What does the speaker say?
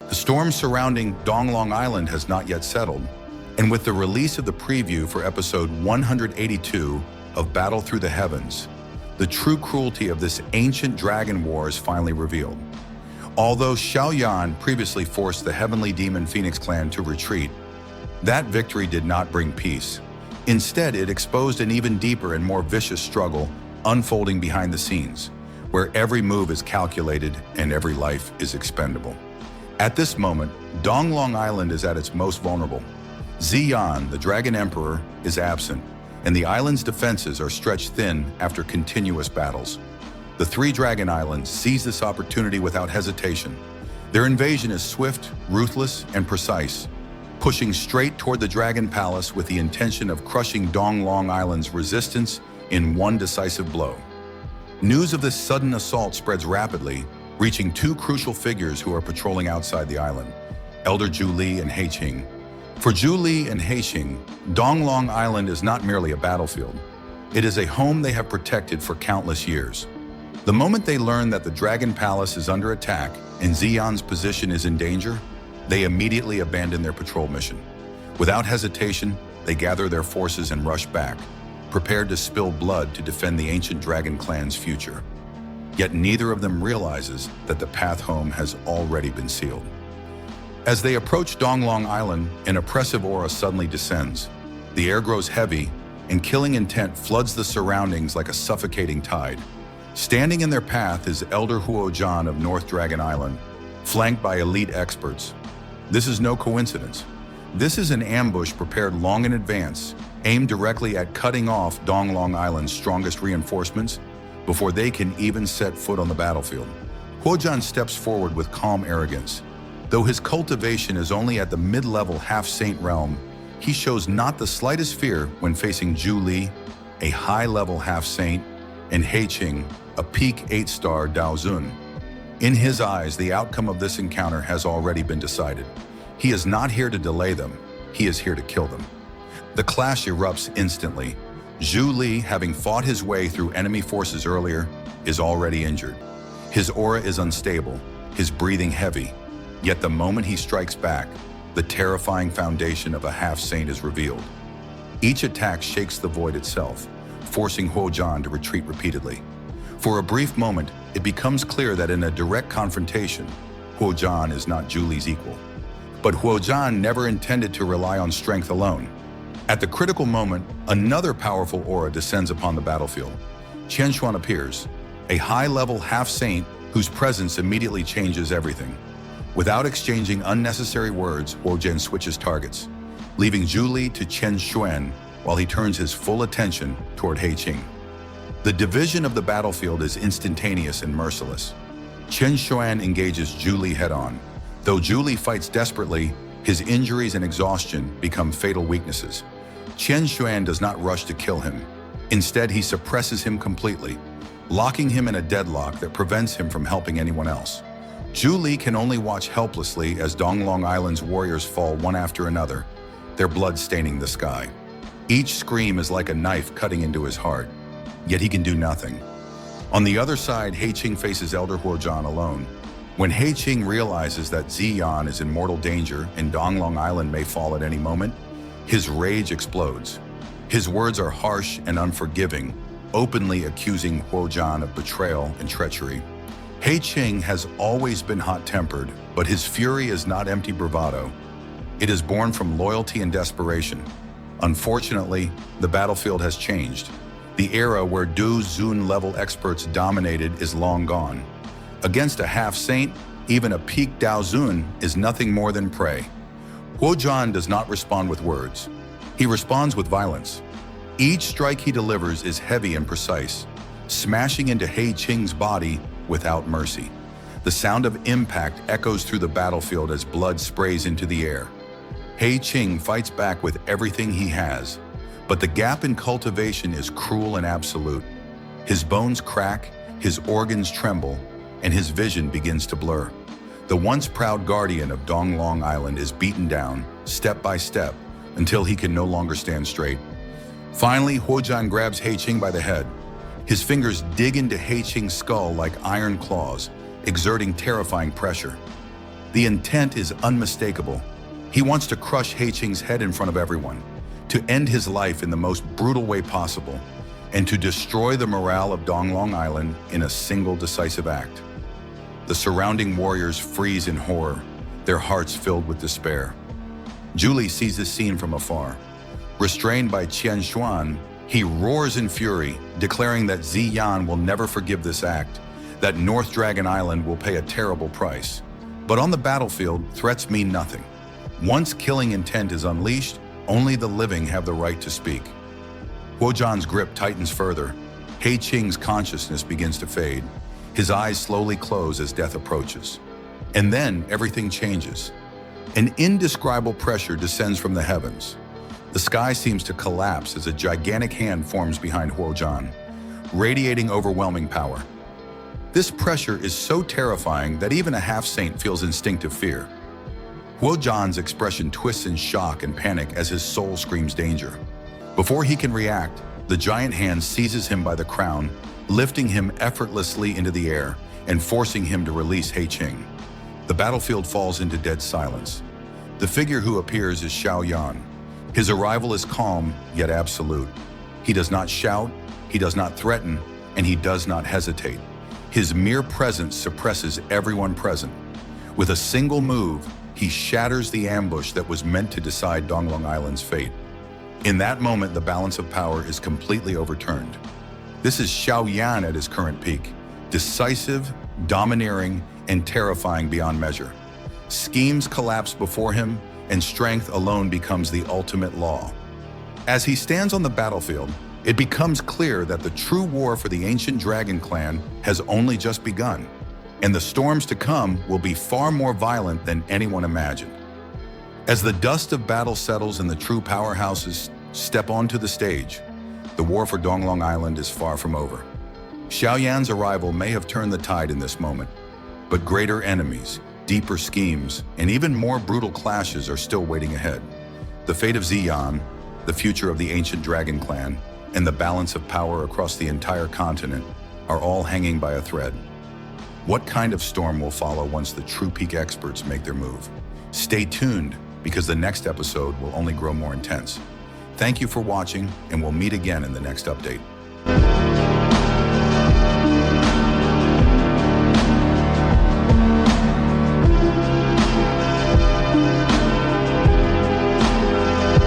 The storm surrounding Donglong Island has not yet settled, and with the release of the preview for episode 182 of Battle Through the Heavens, the true cruelty of this ancient dragon war is finally revealed. Although Xiao Yan previously forced the Heavenly Demon Phoenix clan to retreat, that victory did not bring peace. Instead, it exposed an even deeper and more vicious struggle unfolding behind the scenes, where every move is calculated and every life is expendable. At this moment, Donglong Island is at its most vulnerable. Xian, the Dragon Emperor, is absent, and the island's defenses are stretched thin after continuous battles. The three Dragon Islands seize this opportunity without hesitation. Their invasion is swift, ruthless, and precise, pushing straight toward the Dragon Palace with the intention of crushing Donglong Island's resistance in one decisive blow. News of this sudden assault spreads rapidly, reaching two crucial figures who are patrolling outside the island, Elder Zhu Li and Hei Qing. For Zhu Li and Hei Qing, Donglong Island is not merely a battlefield. It is a home they have protected for countless years. The moment they learn that the Dragon Palace is under attack and Xian's position is in danger, they immediately abandon their patrol mission. Without hesitation, they gather their forces and rush back, prepared to spill blood to defend the ancient dragon clan's future. Yet neither of them realizes that the path home has already been sealed. As they approach Donglong Island, an oppressive aura suddenly descends. The air grows heavy, and killing intent floods the surroundings like a suffocating tide. Standing in their path is Elder Huo Zhan of North Dragon Island, flanked by elite experts. This is no coincidence. This is an ambush prepared long in advance, aimed directly at cutting off Donglong Island's strongest reinforcements before they can even set foot on the battlefield. Huo Zhan steps forward with calm arrogance. Though his cultivation is only at the mid-level half-saint realm, he shows not the slightest fear when facing Zhu Li, a high-level half-saint, and Hei Qing, a peak 8-star Daozun. In his eyes, the outcome of this encounter has already been decided. He is not here to delay them, he is here to kill them. The clash erupts instantly. Zhu Li, having fought his way through enemy forces earlier, is already injured. His aura is unstable, his breathing heavy. Yet the moment he strikes back, the terrifying foundation of a half-saint is revealed. Each attack shakes the void itself, forcing Huo Zhan to retreat repeatedly. For a brief moment, it becomes clear that in a direct confrontation, Huo Zhan is not Zhu Li's equal. But Huo Zhan never intended to rely on strength alone. At the critical moment, another powerful aura descends upon the battlefield. Qian Xuan appears, a high-level half-saint whose presence immediately changes everything. Without exchanging unnecessary words, Huo Zhan switches targets, leaving Zhu Li to Qian Xuan while he turns his full attention toward Hei Qing. The division of the battlefield is instantaneous and merciless. Qian Xuan engages Zhu Li head-on. Though Zhu Li fights desperately, his injuries and exhaustion become fatal weaknesses. Qian Xuan does not rush to kill him. Instead, he suppresses him completely, locking him in a deadlock that prevents him from helping anyone else. Zhu Li can only watch helplessly as Donglong Island's warriors fall one after another, their blood staining the sky. Each scream is like a knife cutting into his heart, yet he can do nothing. On the other side, Hei Qing faces Elder Huo Zhan alone. When Hei Qing realizes that Xian is in mortal danger and Donglong Island may fall at any moment, his rage explodes. His words are harsh and unforgiving, openly accusing Huo Zhan of betrayal and treachery. Hei Qing has always been hot-tempered, but his fury is not empty bravado. It is born from loyalty and desperation. Unfortunately, the battlefield has changed. The era where Du Zun-level experts dominated is long gone. Against a half-saint, even a peak Daozun is nothing more than prey. Huo Zhan does not respond with words. He responds with violence. Each strike he delivers is heavy and precise, smashing into Hei Qing's body without mercy. The sound of impact echoes through the battlefield as blood sprays into the air. Hei Qing fights back with everything he has, but the gap in cultivation is cruel and absolute. His bones crack, his organs tremble, and his vision begins to blur. The once proud guardian of Donglong Island is beaten down, step by step, until he can no longer stand straight. Finally, Huo Zhan grabs Hei Qing by the head. His fingers dig into Hei Qing's skull like iron claws, exerting terrifying pressure. The intent is unmistakable. He wants to crush Hei Qing's head in front of everyone, to end his life in the most brutal way possible, and to destroy the morale of Donglong Island in a single decisive act. The surrounding warriors freeze in horror, their hearts filled with despair. Zhu Li sees this scene from afar. Restrained by Qian Xuan, he roars in fury, declaring that Xiao Yan will never forgive this act, that North Dragon Island will pay a terrible price. But on the battlefield, threats mean nothing. Once killing intent is unleashed, only the living have the right to speak. Huo Zhan's grip tightens further. Hei Qing's consciousness begins to fade. His eyes slowly close as death approaches. And then everything changes. An indescribable pressure descends from the heavens. The sky seems to collapse as a gigantic hand forms behind Huo Zhan, radiating overwhelming power. This pressure is so terrifying that even a half-saint feels instinctive fear. Huo Zhan's expression twists in shock and panic as his soul screams danger. Before he can react, the giant hand seizes him by the crown, lifting him effortlessly into the air and forcing him to release Hei Qing. The battlefield falls into dead silence. The figure who appears is Xiao Yan. His arrival is calm, yet absolute. He does not shout, he does not threaten, and he does not hesitate. His mere presence suppresses everyone present. With a single move, he shatters the ambush that was meant to decide Donglong Island's fate. In that moment, the balance of power is completely overturned. This is Xiao Yan at his current peak, decisive, domineering, and terrifying beyond measure. Schemes collapse before him, and strength alone becomes the ultimate law. As he stands on the battlefield, it becomes clear that the true war for the ancient dragon clan has only just begun, and the storms to come will be far more violent than anyone imagined. As the dust of battle settles and the true powerhouses step onto the stage, the war for Donglong Island is far from over. Xiao Yan's arrival may have turned the tide in this moment, but greater enemies, deeper schemes, and even more brutal clashes are still waiting ahead. The fate of Xiao Yan, the future of the ancient dragon clan, and the balance of power across the entire continent are all hanging by a thread. What kind of storm will follow once the true peak experts make their move? Stay tuned, because the next episode will only grow more intense. Thank you for watching, and we'll meet again in the next update.